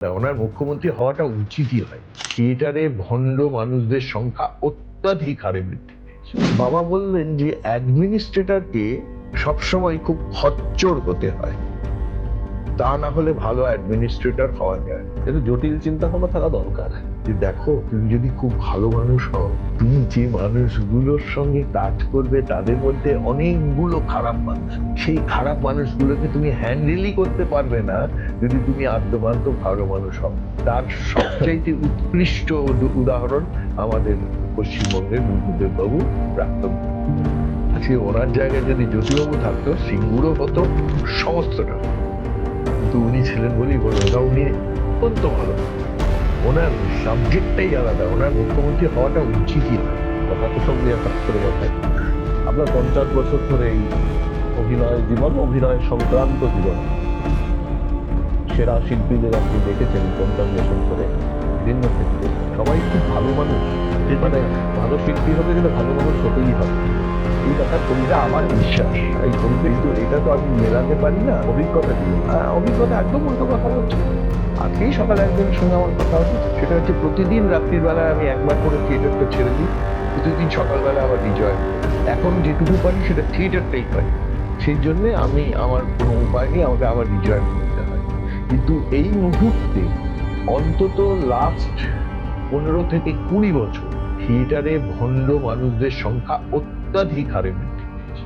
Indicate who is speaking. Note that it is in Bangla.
Speaker 1: না, ওনার মুখ্যমন্ত্রী হওয়াটা উচিতই হয়। থিয়েটারে ভণ্ড মানুষদের সংখ্যা অত্যাধিক হারে বৃদ্ধি পেয়েছে। বাবা বললেন যে অ্যাডমিনিস্ট্রেটরকে সবসময় খুব খচ্চর হতে হয়, তা না হলে ভালো অ্যাডমিনিস্ট্রেটর হওয়া যায় না।
Speaker 2: কিন্তু জটিল চিন্তা ভাবনা থাকা দরকার।
Speaker 1: যে দেখো, তুমি যদি খুব ভালো মানুষ হও, তুমি যে মানুষগুলোর সঙ্গে কাজ করবে তাদের মধ্যে অনেকগুলো খারাপ মানুষ, সেই খারাপ মানুষগুলোকে তুমি হ্যান্ডেলই করতে পারবে না যদি তুমি আদ্যপান্ত ভালো মানুষ হও। তার সবচাইতে উৎকৃষ্ট উদাহরণ আমাদের পশ্চিমবঙ্গের বুদ্ধদেব বাবু, প্রাক্তন। আজকে ওনার জায়গায় যদি জ্যোতিবাবু থাকতো, সিঙ্গুরও হতো, সমস্তটা হতো। কিন্তু উনি ছিলেন বলেই বলবো না, উনি অত্যন্ত ভালো। ওনার সাবজেক্টটাই আলাদা, ওনার মুখ্যমন্ত্রী হওয়াটা উচিতই হয়।
Speaker 2: কথার সঙ্গে করে কথায় আপনার 50 বছর ধরে এই অভিনয় জীবন, অভিনয় সংক্রান্ত জীবন, সেরা শিল্পীদের আপনি দেখেছেন 50 বছর ধরে বিভিন্ন ক্ষেত্রে সবাই খুব ভালো মানুষ। মানে ভালো শিল্পী হতে গেলে ভালো মানুষ হতেই হবে, এই কথা কবিতা
Speaker 1: আমার বিশ্বাস।
Speaker 2: এই কবিতা।
Speaker 1: কিন্তু এটা তো আমি মেলাতে পারি না।
Speaker 2: অভিজ্ঞতা কি?
Speaker 1: অভিজ্ঞতা একদম উল্টো কথা হচ্ছে। আজকেই সকালে একজনের সঙ্গে আমার কথা হচ্ছে, সেটা হচ্ছে প্রতিদিন রাত্রির বেলায় আমি একবার করে থিয়েটারটা ছেড়ে দিই, প্রতিদিন সকালবেলা আবার রিজয়েন। এখন যেটুকু পারি সেটা থিয়েটারটাই পারি, সেই জন্য আমি আমার কোনো উপায় নেই, আমাকে আবার রিজয়েন করতে হয়। কিন্তু এই মুহূর্তে অন্তত লাস্ট 15 থেকে 20 বছর থিয়েটারে ভণ্ড মানুষদের সংখ্যা অত্যাধিক হারে বৃদ্ধি পেয়েছে।